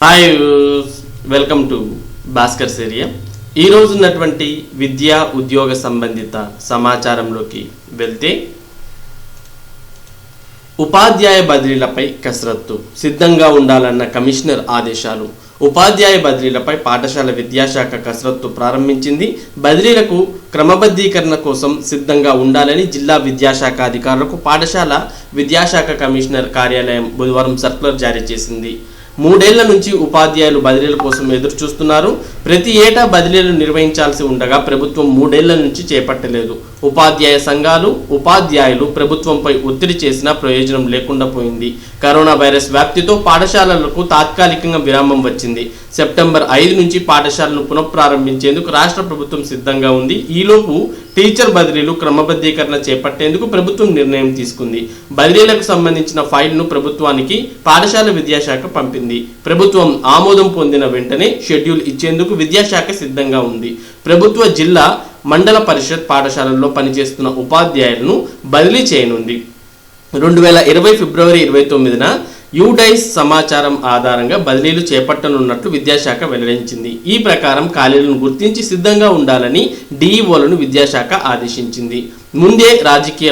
Hi, welcome to Bhaskar's area. ఈరోజు ఉన్నటువంటి విద్యా ఉద్యోగ సంబంధిత సమాచారంలోకి వెళ్తే, ఉపాధ్యాయ బదిలీలపై కసరత్తు సిద్ధంగా ఉండాలన్న కమిషనర్ ఆదేశాలు. ఉపాధ్యాయ బదిలీలపై పాఠశాల విద్యాశాఖ కసరత్తు ప్రారంభించింది. బదిలీలకు క్రమబద్ధీకరణ కోసం సిద్ధంగా ఉండాలని జిల్లా విద్యాశాఖ అధికారులకు పాఠశాల విద్యాశాఖ కమిషనర్ కార్యాలయం బుధవారం సర్క్యులర్ జారీ చేసింది. 3 ఏళ్ల నుంచి ఉపాధ్యాయులు బదిలీల కోసం ఎదురు చూస్తున్నారు. ప్రతి ఏటా బదిలీలు నిర్వహించాల్సి ఉండగా ప్రభుత్వం 3 ఏళ్ల నుంచి చేపట్టలేదు. ఉపాధ్యాయ సంఘాలు, ఉపాధ్యాయులు ప్రభుత్వంపై ఒత్తిడి చేసినా ప్రయోజనం లేకుండా పోయింది. కరోనా వైరస్ వ్యాప్తితో పాఠశాలలకు తాత్కాలికంగా విరామం వచ్చింది. సెప్టెంబర్ 5 నుంచి పాఠశాలను పునఃప్రారంభించేందుకు రాష్ట్ర ప్రభుత్వం సిద్ధంగా ఉంది. ఈలోపు టీచర్ బదిలీలు క్రమబద్ధీకరణ చేపట్టేందుకు ప్రభుత్వం నిర్ణయం తీసుకుంది. బదిలీలకు సంబంధించిన ఫైల్ను ప్రభుత్వానికి పాఠశాల విద్యాశాఖ పంపింది. ప్రభుత్వం ఆమోదం పొందిన వెంటనే షెడ్యూల్ ఇచ్చేందుకు విద్యాశాఖ సిద్ధంగా ఉంది. ప్రభుత్వ జిల్లా మండల పరిషత్ పాఠశాలల్లో పనిచేస్తున్న ఉపాధ్యాయులను బదిలీ చేయనుంది. 2020 ఫిబ్రవరి 29న యూడైస్ సమాచారం ఆధారంగా బదిలీలు చేపట్టనున్నట్లు విద్యాశాఖ వెల్లడించింది. ఈ ప్రకారం ఖాళీలను గుర్తించి సిద్ధంగా ఉండాలని డిఈఓలను విద్యాశాఖ ఆదేశించింది. ముందే రాజకీయ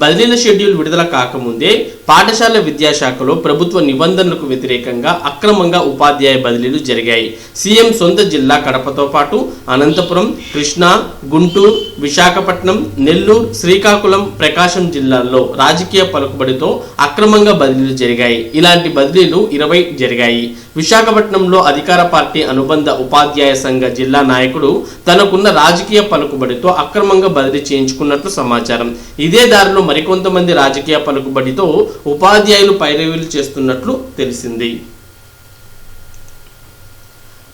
బదిలీల షెడ్యూల్ విడుదల కాకముందే పాఠశాల విద్యాశాఖలో ప్రభుత్వ నిబంధనలకు వ్యతిరేకంగా అక్రమంగా ఉపాధ్యాయ బదిలీలు జరిగాయి. సీఎం సొంత జిల్లా కడపతో పాటు అనంతపురం, కృష్ణా, గుంటూరు, విశాఖపట్నం, నెల్లూరు, శ్రీకాకుళం, ప్రకాశం జిల్లాల్లో రాజకీయ పలుకుబడితో అక్రమంగా బదిలీలు జరిగాయి. ఇలాంటి బదిలీలు 20 జరిగాయి. విశాఖపట్నంలో అధికార పార్టీ అనుబంధ ఉపాధ్యాయ సంఘ జిల్లా నాయకుడు తనకున్న రాజకీయ పలుకుబడితో అక్రమంగా బదిలీ చేయించుకున్నట్లు సమాచారం. ఇదే దారిలో మరికొంతమంది రాజకీయ పలుకుబడితో ఉపాధ్యాయులు పైరవీలు చేస్తున్నట్లు తెలిసింది.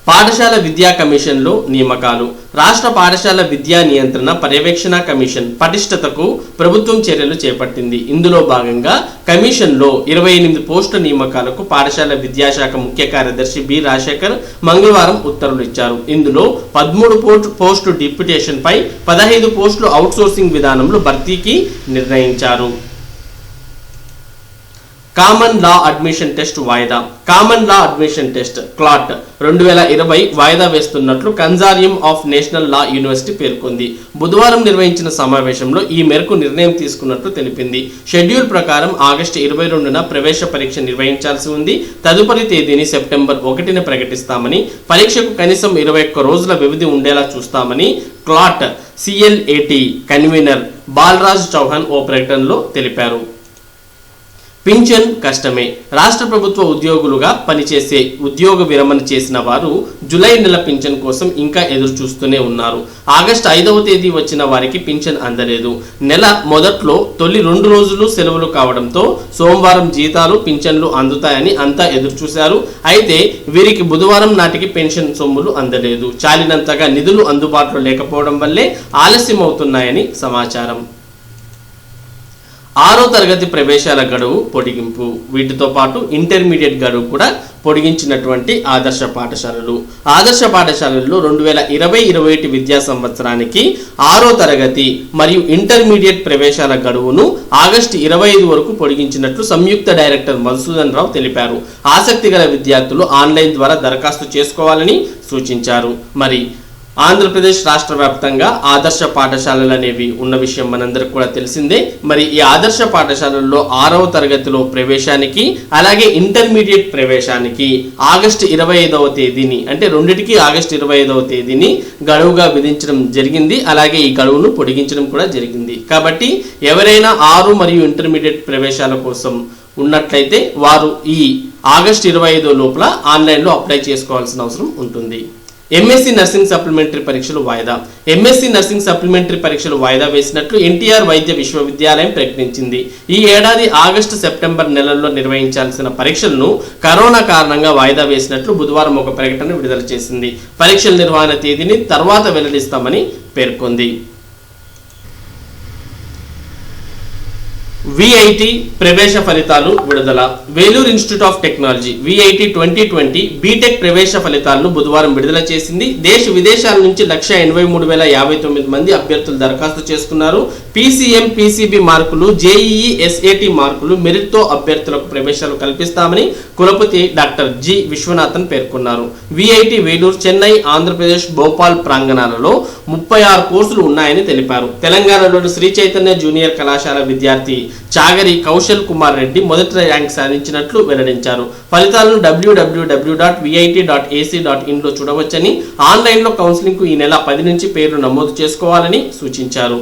పాఠశాల విద్యా కమిషన్లో నియామకాలు. రాష్ట్ర పాఠశాల విద్యా నియంత్రణ పర్యవేక్షణ కమిషన్ పటిష్టతకు ప్రభుత్వం చర్యలు చేపట్టింది. ఇందులో భాగంగా కమిషన్లో 28 పోస్టుల నియామకాలకు పాఠశాల విద్యాశాఖ ముఖ్య కార్యదర్శి బి రాజశేఖర్ మంగళవారం ఉత్తర్వులు ఇచ్చారు. ఇందులో 13 పోస్టులు డిప్యూటేషన్ పై, 15 పోస్టులు అవుట్సోర్సింగ్ విధానంలో భర్తీకి నిర్ణయించారు. కామన్ లా అడ్మిషన్ టెస్ట్ వాయిదా. కామన్ లా అడ్మిషన్ టెస్ట్ క్లాట్ 2020 వాయిదా వేస్తున్నట్లు consortium of national law university పేర్కొంది. బుధవారం నిర్వహించిన సమావేశంలో ఈ మేరకు నిర్ణయం తీసుకున్నట్లు తెలిపింది. షెడ్యూల్ ప్రకారం ఆగస్టు 22న ప్రవేశ పరీక్ష నిర్వహించాల్సి ఉంది. తదుపరి తేదీని సెప్టెంబర్ 1న ప్రకటిస్తామని, పరీక్షకు కనీసం 21 రోజుల వ్యవధి ఉండేలా చూస్తామని clot CLAT convener Balraj Chauhan ఓ ప్రకటనలో తెలిపారు. పింఛన్ కష్టమే. రాష్ట్ర ప్రభుత్వ ఉద్యోగులుగా పనిచేసే ఉద్యోగ విరమణ చేసిన వారు జూలై నెల పింఛన్ కోసం ఇంకా ఎదురు చూస్తూనే ఉన్నారు. ఆగస్టు 5వ తేదీ వచ్చిన వారికి పింఛన్ అందలేదు. నెల మొదట్లో తొలి 2 రోజులు సెలవులు కావడంతో సోమవారం జీతాలు, పింఛన్లు అందుతాయని అంతా ఎదురు చూశారు. అయితే వీరికి బుధవారం నాటికి పెన్షన్ సొమ్ములు అందలేదు. చాలినంతగా నిధులు అందుబాటులో లేకపోవడం వల్లే ఆలస్యం అవుతున్నాయని సమాచారం. 6వ తరగతి ప్రవేశాల గడువు పొడిగింపు. వీటితో పాటు ఇంటర్మీడియట్ గడువు కూడా పొడిగించినటువంటి ఆదర్శ పాఠశాలల్లో 2020-21 విద్యా సంవత్సరానికి 6వ తరగతి మరియు ఇంటర్మీడియట్ ప్రవేశాల గడువును ఆగస్టు 25 వరకు పొడిగించినట్లు సంయుక్త డైరెక్టర్ మధుసూదన్ రావు తెలిపారు. ఆసక్తి గల విద్యార్థులు ఆన్లైన్ ద్వారా దరఖాస్తు చేసుకోవాలని సూచించారు. మరి ఆంధ్రప్రదేశ్ రాష్ట్ర వ్యాప్తంగా ఆదర్శ పాఠశాలలు అనేవి ఉన్న విషయం మనందరికి కూడా తెలిసిందే. మరి ఈ ఆదర్శ పాఠశాలల్లో 6వ తరగతిలో ప్రవేశానికి, అలాగే ఇంటర్మీడియట్ ప్రవేశానికి ఆగస్టు 25వ తేదీని, అంటే రెండిటికి ఆగస్టు 25వ తేదీని గడువుగా విధించడం జరిగింది. అలాగే ఈ గడువును పొడిగించడం కూడా జరిగింది. కాబట్టి ఎవరైనా 6 మరియు ఇంటర్మీడియట్ ప్రవేశాల కోసం ఉన్నట్లయితే వారు ఈ ఆగస్టు 25 లోపల ఆన్లైన్లో అప్లై చేసుకోవాల్సిన అవసరం ఉంటుంది. ఎంఎస్సీ నర్సింగ్ సప్లిమెంటరీ పరీక్షలు వాయిదా. ఎంఎస్సీ నర్సింగ్ సప్లిమెంటరీ పరీక్షలు వాయిదా వేసినట్లు ఎన్టీఆర్ వైద్య విశ్వవిద్యాలయం ప్రకటించింది. ఈ ఏడాది ఆగస్టు, సెప్టెంబర్ నెలల్లో నిర్వహించాల్సిన పరీక్షలను కరోనా కారణంగా వాయిదా వేసినట్లు బుధవారం ఒక ప్రకటన విడుదల చేసింది. పరీక్షల నిర్వహణ తేదీని తర్వాత వెల్లడిస్తామని పేర్కొంది. VIT ప్రవేశ ఫలితాలు విడుదల. Vellore institute of technology VIT 2020 B Tech ప్రవేశ ఫలితాలను బుధవారం విడుదల చేసింది. దేశ విదేశాల నుంచి 183,059 మంది అభ్యర్థులు దరఖాస్తు చేసుకున్నారు. PCM, PCB మార్కులు, JEE, SAT మార్కులు మెరిట్తో అభ్యర్థులకు ప్రవేశాలు కల్పిస్తామని కులపతి డాక్టర్ G. విశ్వనాథన్ పేర్కొన్నారు. VIT వేలూరు, చెన్నై, ఆంధ్రప్రదేశ్, భోపాల్ ప్రాంగణాలలో 36 కోర్సులు ఉన్నాయని తెలిపారు. తెలంగాణలోని శ్రీ చైతన్య జూనియర్ కళాశాల విద్యార్థి చాగరి కౌశల్ కుమార్ రెడ్డి మొదటి ర్యాంక్ సాధించినట్లు వెల్లడించారు. ఫలితాలను www.vit.ac.in లో చూడవచ్చని, ఆన్లైన్లో కౌన్సిలింగ్కు ఈ నెల 10 నుంచి పేర్లు నమోదు చేసుకోవాలని సూచించారు.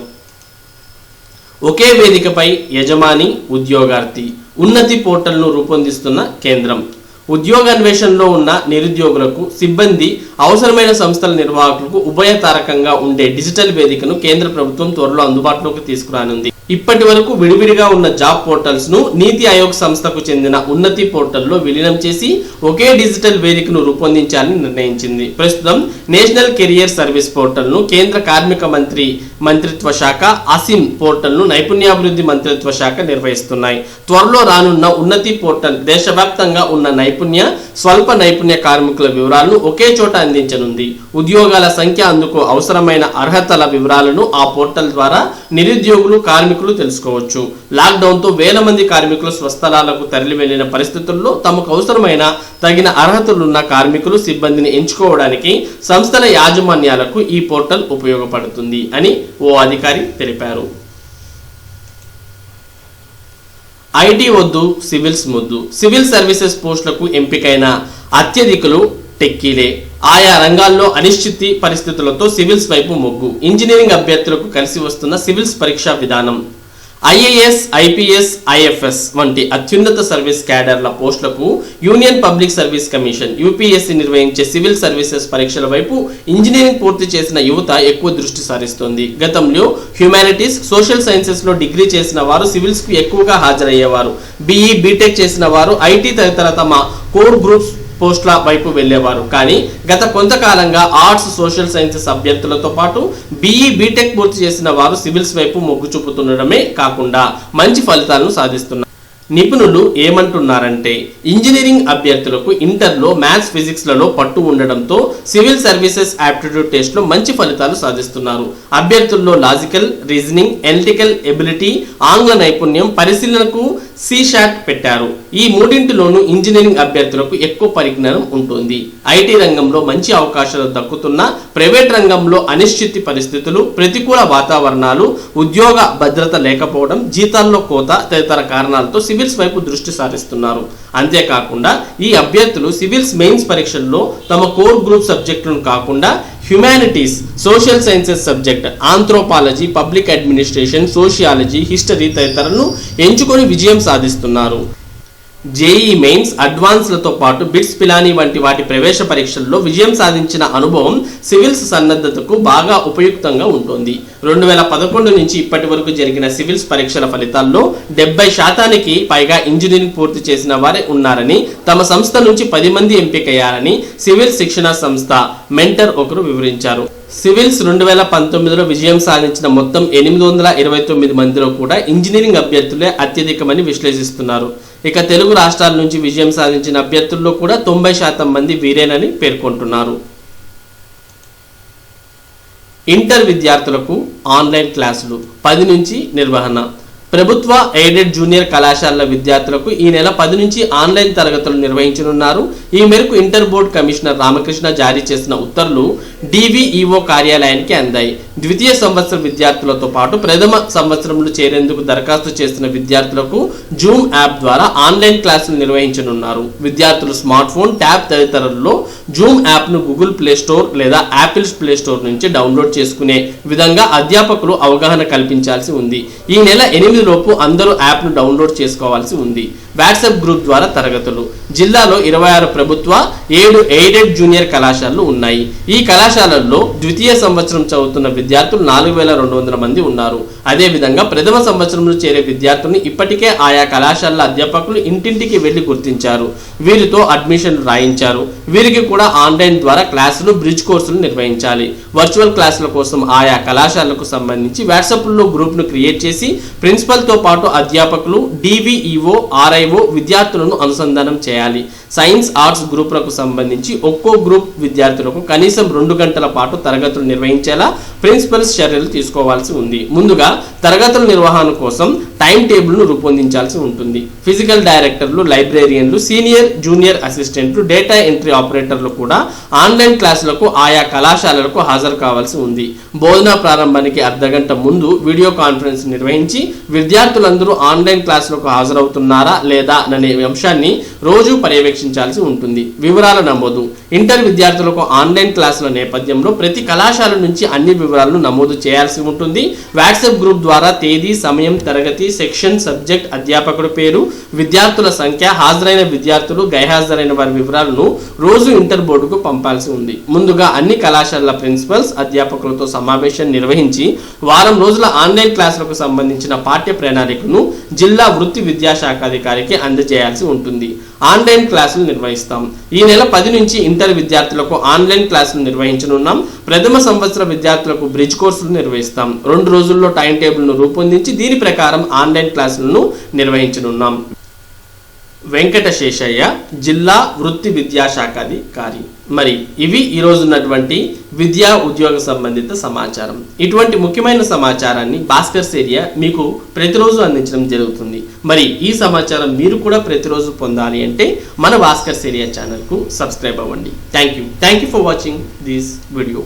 ఒకే వేదికపై యజమాని, ఉద్యోగార్థి ఉన్నతి పోర్టల్ను రూపొందిస్తున్న కేంద్రం. ఉద్యోగాన్వేషణలో ఉన్న నిరుద్యోగులకు, సిబ్బంది, అవసరమైన సంస్థల నిర్వాహకులకు ఉభయతారకంగా ఉండే డిజిటల్ వేదికను కేంద్ర ప్రభుత్వం త్వరలో అందుబాటులోకి తీసుకురానుంది. ఇప్పటి వరకు విడివిడిగా ఉన్న జాబ్ పోర్టల్స్ ను నీతి ఆయోగ్ సంస్థకు చెందిన ఉన్నతి పోర్టల్లో విలీనం చేసి ఒకే డిజిటల్ వేదికను రూపొందించాలని నిర్ణయించింది. ప్రస్తుతం నేషనల్ కెరియర్ సర్వీస్ పోర్టల్ను కేంద్ర కార్మిక మంత్రిత్వ శాఖ, అసిమ్ పోర్టల్ను నైపుణ్యాభివృద్ధి మంత్రిత్వ శాఖ నిర్వహిస్తున్నాయి. త్వరలో రానున్న ఉన్నతి పోర్టల్ దేశవ్యాప్తంగా ఉన్న స్వల్ప నైపుణ్య కార్మికుల వివరాలను ఒకే చోట అందించనుంది. ఉద్యోగాల సంఖ్య, అందుకు అవసరమైన అర్హతల వివరాలను ఆ పోర్టల్ ద్వారా నిరుద్యోగులు, కార్మికులు తెలుసుకోవచ్చు. లాక్డౌన్తో వేల మంది కార్మికులు స్వస్థలాలకు తరలి వెళ్లిన పరిస్థితుల్లో తమకు అవసరమైన తగిన అర్హతలున్న కార్మికులు, సిబ్బందిని ఎంచుకోవడానికి సంస్థల యాజమాన్యాలకు ఈ పోర్టల్ ఉపయోగపడుతుంది అని ఓ అధికారి తెలిపారు. ఐటీ వద్దు, సివిల్స్ ముద్దు. సివిల్ సర్వీసెస్ పోస్టులకు ఎంపికైన అత్యధికులు టెక్కీలే. ఆయా రంగాల్లో అనిశ్చితి పరిస్థితులతో సివిల్స్ వైపు మొగ్గు. ఇంజనీరింగ్ అభ్యర్థులకు కలిసి వస్తున్న సివిల్స్ పరీక్షా విధానం. IAS, IPS, IFS వంటి అత్యున్నత సర్వీస్ క్యాడర్ల పోస్టులకు union public service commission UPSC నిర్వహించే సివిల్ సర్వీసెస్ పరీక్షల వైపు ఇంజనీరింగ్ పూర్తి చేసిన యువత ఎక్కువ దృష్టి సారిస్తోంది. గతంలో హ్యుమానిటీస్, సోషల్ సైన్సెస్ లో డిగ్రీ చేసిన వారు సివిల్స్ కు ఎక్కువగా హాజరయ్యేవారు. BE, BTech చేసిన వారు IT తదితర తమ కోర్ గ్రూప్స్ పోస్టుల వైపు వెళ్లేవారు. కానీ గత కొంతకాలంగా ఆర్ట్స్, సోషల్ సైన్సెస్ అభ్యర్థులతో పాటు BE, BTech పూర్తి చేసిన వారు సివిల్స్ వైపు మొగ్గు చూపుతుండడమే కాకుండా మంచి ఫలితాలను సాధిస్తున్నారు. నిపుణులు ఏమంటున్నారంటే, ఇంజనీరింగ్ అభ్యర్థులకు ఇంటర్లో మ్యాథ్స్, ఫిజిక్స్లలో పట్టు ఉండడంతో సివిల్ సర్వీసెస్ ఆప్టిట్యూడ్ టెస్ట్లో మంచి ఫలితాలు సాధిస్తున్నారు. అభ్యర్థుల్లో లాజికల్, రీజనింగ్, ఎనలిటికల్ ఎబిలిటీ, ఆంగ్ల నైపుణ్యం పరిశీలనకు CSAT పెట్టారు. ఈ మూడింటిలోనూ ఇంజనీరింగ్ అభ్యర్థులకు ఎక్కువ పరిజ్ఞానం ఉంటుంది. IT రంగంలో మంచి అవకాశాలు దక్కుతున్నా ప్రైవేట్ రంగంలో అనిశ్చితి పరిస్థితులు, ప్రతికూల వాతావరణాలు, ఉద్యోగ భద్రత లేకపోవడం, జీతాల్లో కోత తదితర కారణాలతో సివిల్స్ వైపు దృష్టి సారిస్తున్నారు. అంతేకాకుండా ఈ అభ్యర్థులు సివిల్స్ మెయిన్స్ పరీక్షల్లో తమ కోర్ గ్రూప్ సబ్జెక్టులను కాకుండా humanities, social sciences subject, anthropology, public administration, sociology, history తదితరలను ఎంచుకొని విజయం సాధిస్తున్నారు. JEE మెయిన్స్, అడ్వాన్స్లతో పాటు బిట్స్, పిలానీ వంటి వాటి ప్రవేశ పరీక్షల్లో విజయం సాధించిన అనుభవం సివిల్స్ సన్నద్ధతకు బాగా ఉపయుక్తంగా ఉంటుంది. 2011 నుంచి ఇప్పటి వరకు జరిగిన సివిల్స్ పరీక్షల ఫలితాల్లో 70% పైగా ఇంజనీరింగ్ పూర్తి చేసిన వారే ఉన్నారని, తమ సంస్థ నుంచి 10 మంది ఎంపికయ్యారని సివిల్ శిక్షణ సంస్థ మెంటర్ ఒకరు వివరించారు. సివిల్స్ 2019లో విజయం సాధించిన మొత్తం 829 మందిలో కూడా ఇంజనీరింగ్ అభ్యర్థులే అత్యధికమని విశ్లేషిస్తున్నారు. ఇక తెలుగు రాష్ట్రాల నుంచి విజయం సాధించిన అభ్యర్థుల్లో కూడా 90% మంది వీరేనని పేర్కొంటున్నారు. ఇంటర్ విద్యార్థులకు ఆన్లైన్ క్లాసులు 10 నుంచి నిర్వహణ. ప్రభుత్వ ఎయిడెడ్ జూనియర్ కళాశాలల విద్యార్థులకు ఈ నెల 10 నుంచి ఆన్లైన్ తరగతులు నిర్వహించనున్నారు. ఈ మేరకు ఇంటర్ బోర్డు కమిషనర్ రామకృష్ణ జారీ చేసిన ఉత్తర్వులు DVEO కార్యాలయానికి అందాయి. ద్వితీయ సంవత్సర విద్యార్థులతో పాటు ప్రథమ సంవత్సరంలో చేరేందుకు దరఖాస్తు చేస్తున్న విద్యార్థులకు జూమ్ యాప్ ద్వారా ఆన్లైన్ క్లాసులు నిర్వహించనున్నారు. విద్యార్థులు స్మార్ట్ ఫోన్, ట్యాబ్ తదితరుల్లో జూమ్ యాప్ను గూగుల్ ప్లే స్టోర్ లేదా యాపిల్ ప్లే స్టోర్ నుంచి డౌన్లోడ్ చేసుకునే విధంగా అధ్యాపకులు అవగాహన కల్పించాల్సి ఉంది. ఈ నెల 8 లోపు అందరూ యాప్ను డౌన్లోడ్ చేసుకోవాల్సి ఉంది. వాట్సాప్ గ్రూప్ ద్వారా తరగతులు. జిల్లాలో 26 ప్రభుత్వ, 7 ఎయిడెడ్ జూనియర్ కళాశాలలు ఉన్నాయి. ఈ కళాశాలల్లో ద్వితీయ సంవత్సరం చదువుతున్న విద్యార్థులు 4200 మంది ఉన్నారు. అదేవిధంగా ప్రథమ సంవత్సరంలో చేరే విద్యార్థులను ఇప్పటికే ఆయా కళాశాలల అధ్యాపకులు ఇంటింటికి వెళ్లి గుర్తించారు. వీరితో అడ్మిషన్లు రాయించారు. వీరికి కూడా ఆన్లైన్ ద్వారా క్లాసులు, బ్రిడ్జ్ కోర్సులు నిర్వహించాలి. వర్చువల్ క్లాసుల కోసం ఆయా కళాశాలకు సంబంధించి వాట్సాప్లో గ్రూప్ను క్రియేట్ చేసి ప్రిన్సిపల్ ప్రిన్సిపల్తో పాటు అధ్యాపకులు, డివిఈఓ, ఆర్ఐఓ విద్యార్థులను అనుసంధానం చేయాలి. సైన్స్, ఆర్ట్స్ గ్రూపులకు సంబంధించి ఒక్కో గ్రూప్ విద్యార్థులకు కనీసం 2 గంటల పాటు తరగతులు నిర్వహించేలా ప్రిన్సిపల్స్ చర్యలు తీసుకోవాల్సి ఉంది. ముందుగా తరగతుల నిర్వహణ కోసం టైం టేబుల్ను రూపొందించాల్సి ఉంటుంది. ఫిజికల్ డైరెక్టర్లు, లైబ్రేరియన్లు, సీనియర్, జూనియర్ అసిస్టెంట్లు, డేటా ఎంట్రీ ఆపరేటర్లు కూడా ఆన్లైన్ క్లాసులకు ఆయా కళాశాలలకు హాజరు కావాల్సి ఉంది. బోధనా ప్రారంభానికి అర్ధగంట ముందు వీడియో కాన్ఫరెన్స్ నిర్వహించి విద్యార్థులందరూ ఆన్లైన్ క్లాసులకు హాజరవుతున్నారా లేదా అనే అంశాన్ని రోజు పర్యవేక్షించాల్సి ఉంటుంది. వివరాల నమోదు. ఇంటర్ విద్యార్థులకు ఆన్లైన్ క్లాసుల నేపథ్యంలో ప్రతి కళాశాల నుంచి అన్ని వివరాలను నమోదు చేయాల్సి ఉంటుంది. వాట్సాప్ గ్రూప్ ద్వారా తేదీ, సమయం, తరగతి, సెక్షన్, సబ్జెక్ట్, అధ్యాపకుడి పేరు, విద్యార్థుల సంఖ్య, హాజరైన విద్యార్థులు, గైహాజరైన వారి వివరాలను రోజు ఇంటర్ బోర్డుకు పంపాల్సి ఉంది. ముందుగా అన్ని కళాశాలల ప్రిన్సిపల్స్, అధ్యాపకులతో సమావేశం నిర్వహించి వారం రోజుల ఆన్లైన్ క్లాసులకు సంబంధించిన పాఠ్య ప్రణాళికను జిల్లా వృత్తి విద్యాశాఖాధికారికి అందజేయాల్సి ఉంటుంది. ఆన్లైన్ క్లాసులు నిర్వహిస్తాం. ఈ నెల 10 నుంచి ఇంటర్ విద్యార్థులకు ఆన్లైన్ క్లాసులు నిర్వహించనున్నాం. ప్రథమ సంవత్సర విద్యార్థులకు బ్రిడ్జ్ కోర్సులు నిర్వహిస్తాం. 2 రోజుల్లో టైం టేబుల్ను రూపొందించి దీని ప్రకారం ఆన్లైన్ క్లాసులను నిర్వహించనున్నాం. వెంకట శేషయ్య, జిల్లా వృత్తి విద్యాశాఖాధికారి. మరి ఇవి ఈరోజు ఉన్నటువంటి విద్యా ఉద్యోగ సంబంధిత సమాచారం. ఇటువంటి ముఖ్యమైన సమాచారాన్ని భాస్కర్స్ ఏరియా మీకు ప్రతిరోజు అందించడం జరుగుతుంది. మరి ఈ సమాచారం మీరు కూడా ప్రతిరోజు పొందాలి అంటే మన భాస్కర్స్ ఏరియా ఛానల్కు సబ్స్క్రైబ్ అవ్వండి. Thank you for watching this video.